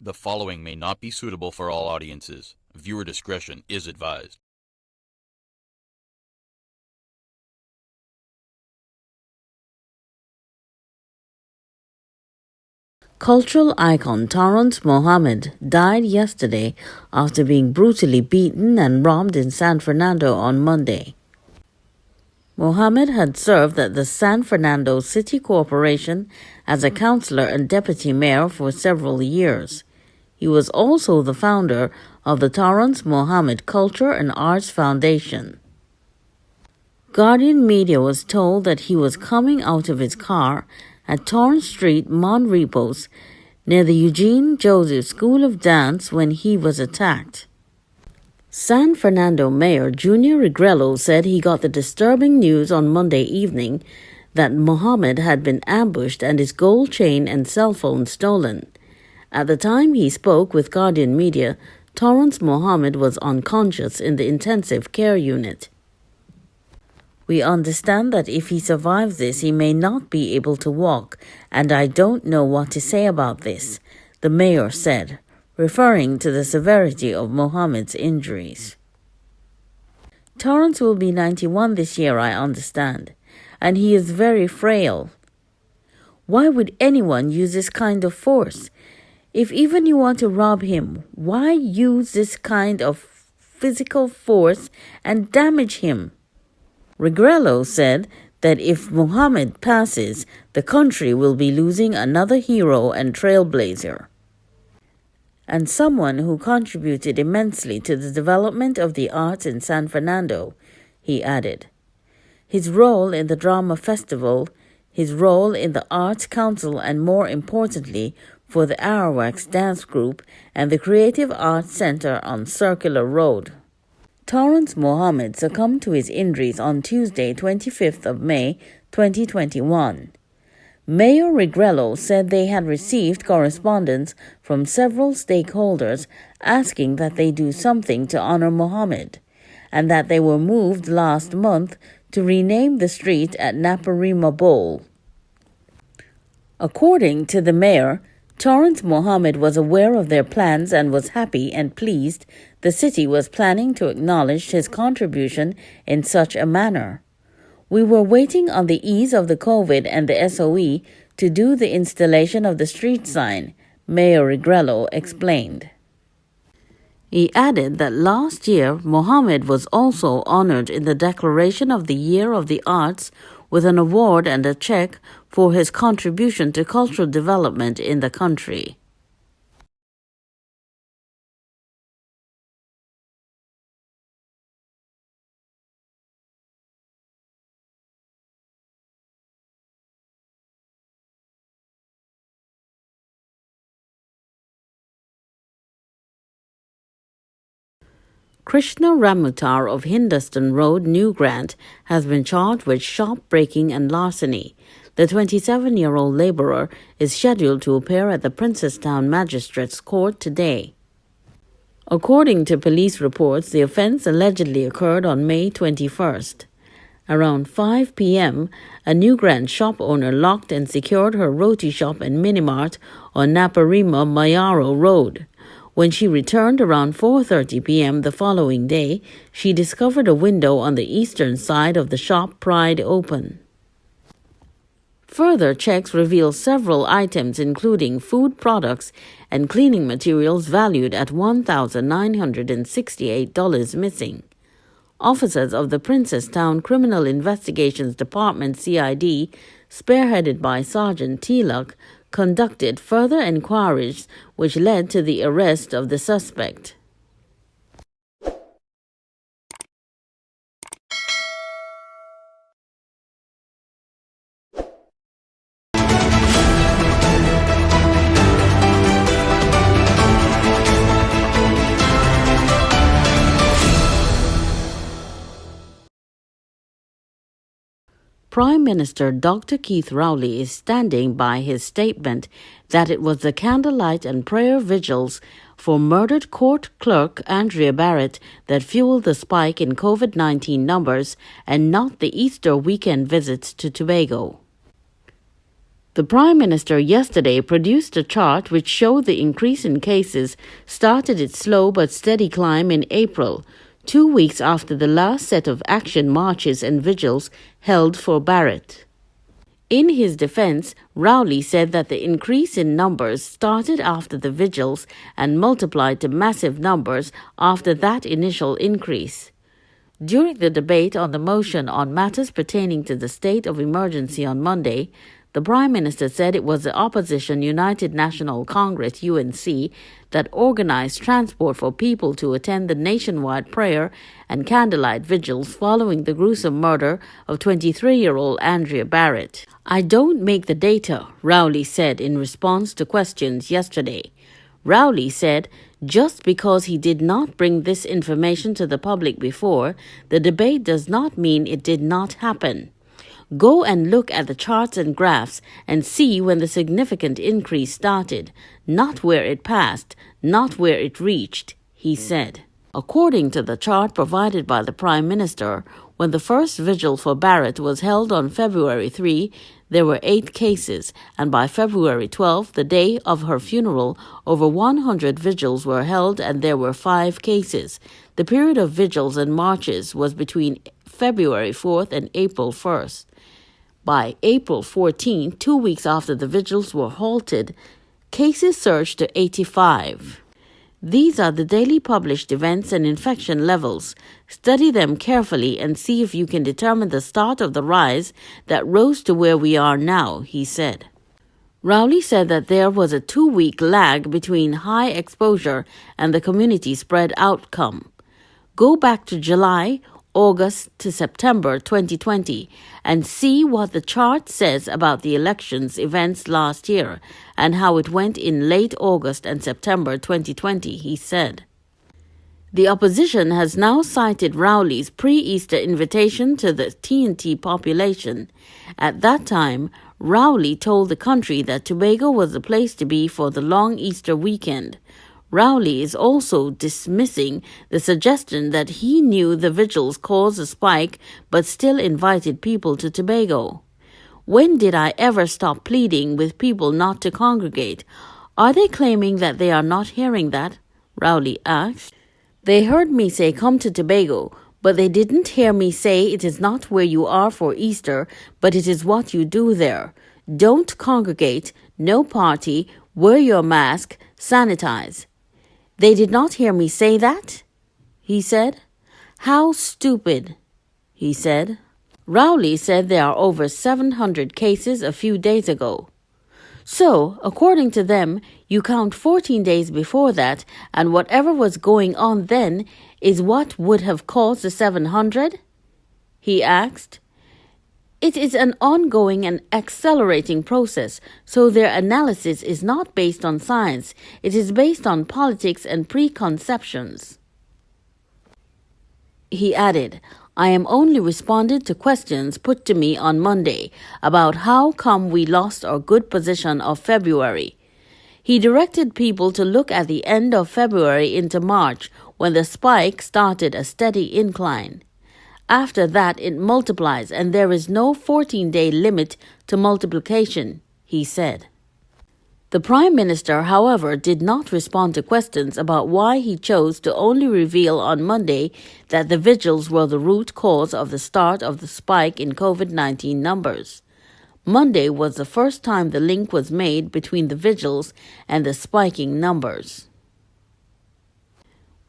The following may not be suitable for all audiences. Viewer discretion is advised. Cultural icon Torrance Mohammed died yesterday after being brutally beaten and robbed in San Fernando on Monday. Mohammed had served at the San Fernando City Corporation as a councilor and deputy mayor for several years. He was also the founder of the Torrance Mohammed Culture and Arts Foundation. Guardian Media was told that he was coming out of his car at Torrance Street, Monrepos, near the Eugene Joseph School of Dance when he was attacked. San Fernando Mayor Junior Regrello said he got the disturbing news on Monday evening that Mohammed had been ambushed and his gold chain and cell phone stolen. At the time he spoke with Guardian Media, Torrance Mohammed was unconscious in the intensive care unit. "We understand that if he survives this, he may not be able to walk, and I don't know what to say about this," the mayor said, referring to the severity of Mohammed's injuries. "Torrance will be 91 this year, I understand, and he is very frail. Why would anyone use this kind of force? If even you want to rob him, why use this kind of physical force and damage him?" Regrello said that if Mohammed passes, the country will be losing another hero and trailblazer, and someone who contributed immensely to the development of the arts in San Fernando, he added. His role in the drama festival, his role in the Arts Council, and more importantly, for the Arawak's dance group and the Creative Arts Center on Circular Road. Torrance Mohammed succumbed to his injuries on Tuesday, 25th of May, 2021. Mayor Regrello said they had received correspondence from several stakeholders asking that they do something to honor Mohammed, and that they were moved last month to rename the street at Naparima Bowl. According to the mayor, Torrance Mohammed was aware of their plans and was happy and pleased the city was planning to acknowledge his contribution in such a manner. "We were waiting on the ease of the COVID and the SOE to do the installation of the street sign," Mayor Regrello explained. He added that last year, Mohammed was also honored in the declaration of the Year of the Arts with an award and a check for his contribution to cultural development in the country. Krishna Ramutar of Hindustan Road, New Grant, has been charged with shop breaking and larceny. The 27-year-old laborer is scheduled to appear at the Princestown Magistrates Court today. According to police reports, the offense allegedly occurred on May 21st. Around 5 p.m., a New Grant shop owner locked and secured her roti shop and minimart on Naparima Mayaro Road. When she returned around 4:30 p.m. the following day, she discovered a window on the eastern side of the shop pried open. Further checks reveal several items including food products and cleaning materials valued at $1,968 missing. Officers of the Princestown Criminal Investigations Department CID, spearheaded by Sergeant Tilak, conducted further inquiries which led to the arrest of the suspect. Prime Minister Dr. Keith Rowley is standing by his statement that it was the candlelight and prayer vigils for murdered court clerk Andrea Barrett that fueled the spike in COVID-19 numbers and not the Easter weekend visits to Tobago. The Prime Minister yesterday produced a chart which showed the increase in cases started its slow but steady climb in April, 2 weeks after the last set of action marches and vigils held for Barrett. In his defense, Rowley said that the increase in numbers started after the vigils and multiplied to massive numbers after that initial increase. During the debate on the motion on matters pertaining to the state of emergency on Monday, the Prime Minister said it was the opposition United National Congress (UNC) that organized transport for people to attend the nationwide prayer and candlelight vigils following the gruesome murder of 23-year-old Andrea Barrett. "I don't make the data," Rowley said in response to questions yesterday. Rowley said just because he did not bring this information to the public before, the debate does not mean it did not happen. Go and look at the charts and graphs and see when the significant increase started, not where it passed, not where it reached, he said. According to the chart provided by the Prime Minister, when the first vigil for Barrett was held on February 3, there were 8 cases, and by February 12, the day of her funeral, over 100 vigils were held and there were 5 cases. The period of vigils and marches was between February 4th and April 1st. By April 14, 2 weeks after the vigils were halted, cases surged to 85. These are the daily published events and infection levels. Study them carefully and see if you can determine the start of the rise that rose to where we are now, he said. Rowley said that there was a 2-week lag between high exposure and the community spread outcome. Go back to July, August to September 2020 and see what the chart says about the elections events last year and how it went in late August and September 2020, he said. The opposition has now cited Rowley's pre-Easter invitation to the TNT population. At that time, Rowley told the country that Tobago was the place to be for the long Easter weekend. Rowley is also dismissing the suggestion that he knew the vigils caused a spike but still invited people to Tobago. When did I ever stop pleading with people not to congregate? Are they claiming that they are not hearing that? Rowley asked. They heard me say come to Tobago, but they didn't hear me say it is not where you are for Easter, but it is what you do there. Don't congregate, no party, wear your mask, sanitize. They did not hear me say that? He said. How stupid, he said. Rowley said there are over 700 cases a few days ago. So, according to them, you count 14 days before that, and whatever was going on then is what would have caused the 700? He asked. It is an ongoing and accelerating process, so their analysis is not based on science. It is based on politics and preconceptions. He added, I am only responded to questions put to me on Monday about how come we lost our good position of February. He directed people to look at the end of February into March when the spike started a steady incline. After that, it multiplies, and there is no 14-day limit to multiplication, he said. The Prime Minister, however, did not respond to questions about why he chose to only reveal on Monday that the vigils were the root cause of the start of the spike in COVID-19 numbers. Monday was the first time the link was made between the vigils and the spiking numbers.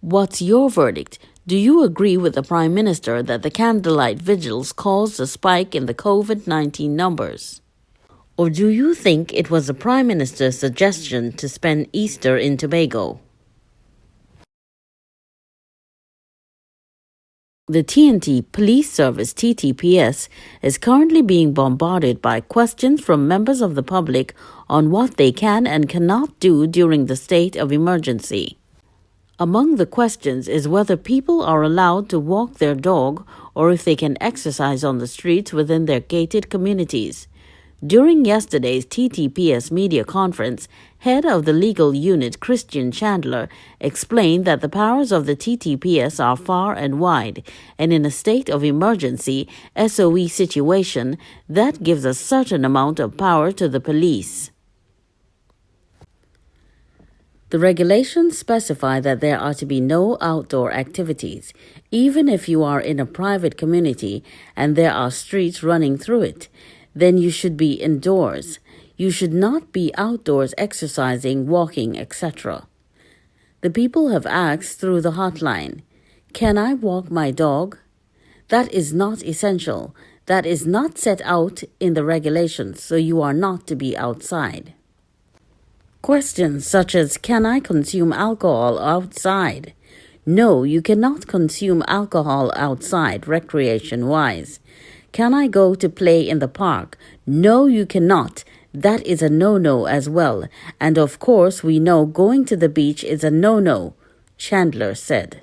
What's your verdict? Do you agree with the Prime Minister that the candlelight vigils caused a spike in the COVID-19 numbers? Or do you think it was the Prime Minister's suggestion to spend Easter in Tobago? The TNT Police Service (TTPS) is currently being bombarded by questions from members of the public on what they can and cannot do during the state of emergency. Among the questions is whether people are allowed to walk their dog or if they can exercise on the streets within their gated communities. During yesterday's TTPS media conference, Head of the legal unit, Christian Chandler, explained that the powers of the TTPS are far and wide, and in a state of emergency, SOE situation, that gives a certain amount of power to the police. The regulations specify that there are to be no outdoor activities, even if you are in a private community and there are streets running through it, then you should be indoors. You should not be outdoors exercising, walking, etc. The people have asked through the hotline, "Can I walk my dog?" That is not essential. That is not set out in the regulations, so you are not to be outside. Questions such as, "Can I consume alcohol outside?" No, you cannot consume alcohol outside, recreation-wise. "Can I go to play in the park?" No, you cannot. That is a no-no as well. And of course, we know going to the beach is a no-no, Chandler said.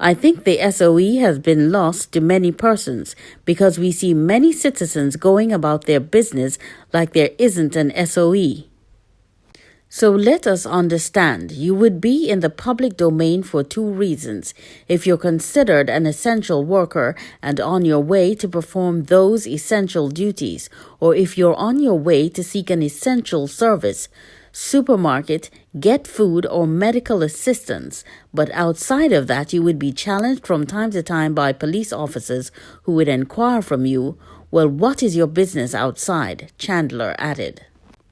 "I think the SOE has been lost to many persons because we see many citizens going about their business like there isn't an SOE. So let us understand, you would be in the public domain for two reasons. If you're considered an essential worker and on your way to perform those essential duties, or if you're on your way to seek an essential service, supermarket, get food or medical assistance, but outside of that you would be challenged from time to time by police officers who would inquire from you, well, what is your business outside?" Chandler added.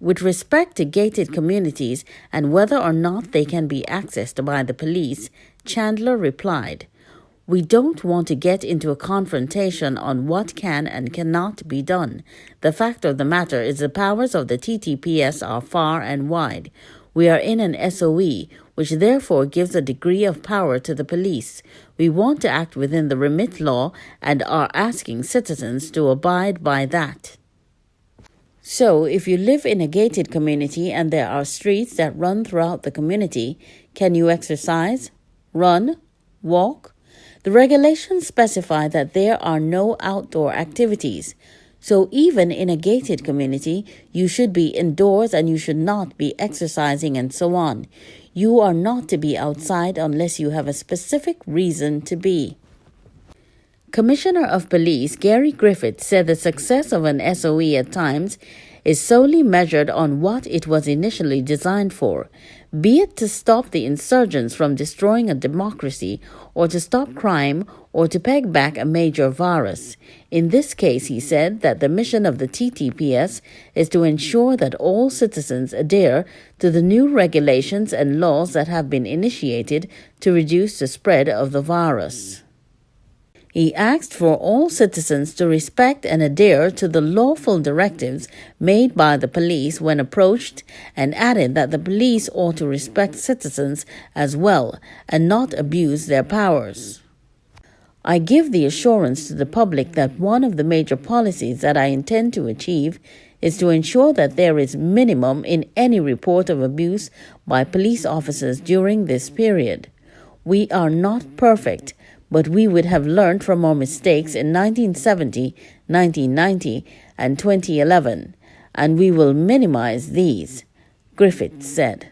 With respect to gated communities and whether or not they can be accessed by the police, Chandler replied, "We don't want to get into a confrontation on what can and cannot be done. The fact of the matter is the powers of the TTPS are far and wide. We are in an SOE, which therefore gives a degree of power to the police. We want to act within the remit law and are asking citizens to abide by that. So, if you live in a gated community and there are streets that run throughout the community, can you exercise, run, walk? The regulations specify that there are no outdoor activities. So, even in a gated community, you should be indoors and you should not be exercising and so on. You are not to be outside unless you have a specific reason to be." Commissioner of Police Gary Griffith said the success of an SOE at times is solely measured on what it was initially designed for, be it to stop the insurgents from destroying a democracy or to stop crime or to peg back a major virus. In this case, he said that the mission of the TTPS is to ensure that all citizens adhere to the new regulations and laws that have been initiated to reduce the spread of the virus. He asked for all citizens to respect and adhere to the lawful directives made by the police when approached, and added that the police ought to respect citizens as well and not abuse their powers. "I give the assurance to the public that one of the major policies that I intend to achieve is to ensure that there is minimum in any report of abuse by police officers during this period. We are not perfect, but we would have learned from our mistakes in 1970, 1990, and 2011, and we will minimize these," Griffith said.